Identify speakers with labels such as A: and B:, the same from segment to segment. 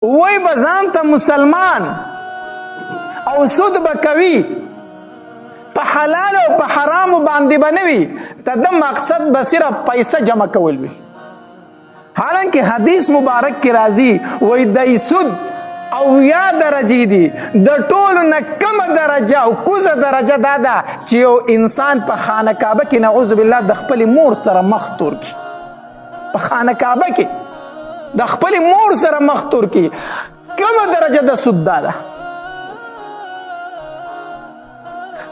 A: وای به ځان ته مسلمان او سود به کوي، په حلال او په حرامو باندې به نه وي، د ده مقصد به صرف پیسه جمع کول وي. حالانکه حدیث مبارک کې راځي وای د سود 80 درجې دي، د ټولو نه کمه درجه او کوزه درجه دا ده چې یو انسان په خانه کعبه کې نعوذ بالله د خپلې مور سره مخ تور کړي، په خانه کعبه کې د خپلې مور سره مخ تور کړي، کمه درجه د سود دا ده.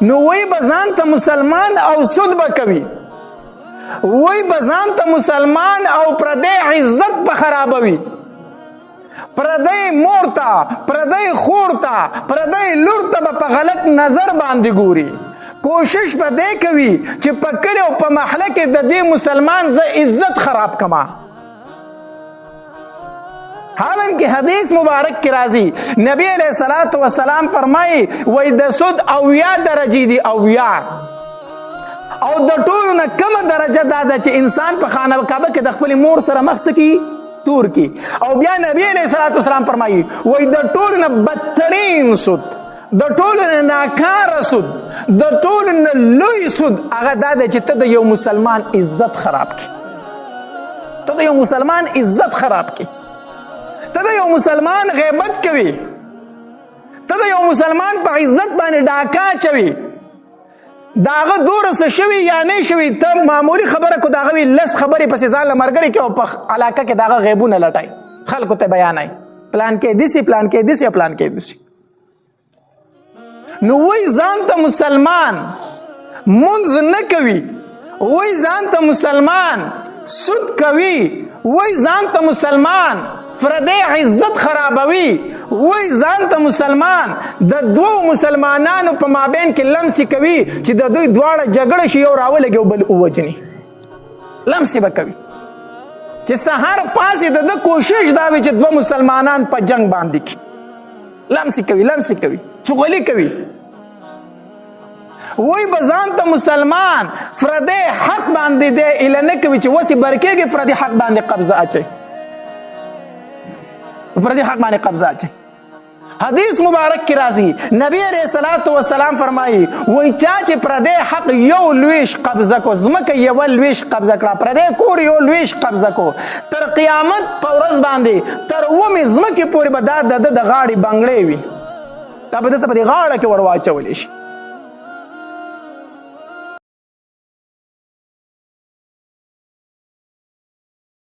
A: نو وای به ځان ته مسلمان او سود به کوي، وای به ځان ته مسلمان او پردی عزت به خرابوي، پردی مور ته، پردی خور ته، پردی لور ته به په غلط نظر باندې ګوري. کوشش به دی کوي چې په کلي او په محله کې د دې مسلمان زه عزت خراب کما. حالانکه حدیث مبارک کې راځي نبی علیہ الصلوۃ والسلام فرمایي وای د سود 80 درجې دي، 80 او د ټولو نه کمه درجه دا ده چې انسان په خانه کعبه کې د خپل مور سره مخ سکی تور کی. او بیا نبی علیہ الصلوۃ والسلام فرمایي وای د ټولو نه بدترین سود، د ټولو نه ناکاره سود، د ټولو نه لوی سود هغه دا ده چې ته د یو مسلمان عزت خراب کی، ته د یو مسلمان عزت خراب کی، ته د یو مسلمان غیبت کوي، ته د یو مسلمان په عزت باندې ډاکا چوي، داغه دوره څه شوي یا نه شوي، ته معمولی خبره کو داغه وی لس خبرې پسې ځان له مرګري کې او په علاقه کې داغه غیبونه لټای، خلکو ته بیانای پلان کې دسی، پلان کې دسی، پلان کې دسی. نو وای ځان ته مسلمان منځ نه کوي، وای ځان ته مسلمان سود کوي، وای ځان ته مسلمان پردی عزت خرابوي، وای ځان ته مسلمان د دوو مسلمانانو په مابین کې لمسې کوي چې د دوی دواړه جګړه شي، یو راولګي او بل ووجني، لمسې به کوي چې سهار پاسې د ده کوشش دا وي چې دوه مسلمانان په جنگ باندې کړي، لمسې کوي، لمسې کوي، چغلي کوي. وای به ځان ته مسلمان پردی حق باندې دی ایله نه کوي چې وسې برکېږي پردی حق باندې قبضه اچوي، پردی حق باندې قبضه اچي. حدیث مبارک کی راځي نبی علیہ الصلوۃ والسلام فرمایي وای چا چې پردی حق یو لویش قبضه کو، زمکه یو لویش قبضه کړه، پردی کور یو لویش قبضه کو، تر قیامت په ورځ باندې تر ومې زمکه پورې به دا د غاړې بنګړې وي، دا به دته په غاړه کې ور واچولی شي.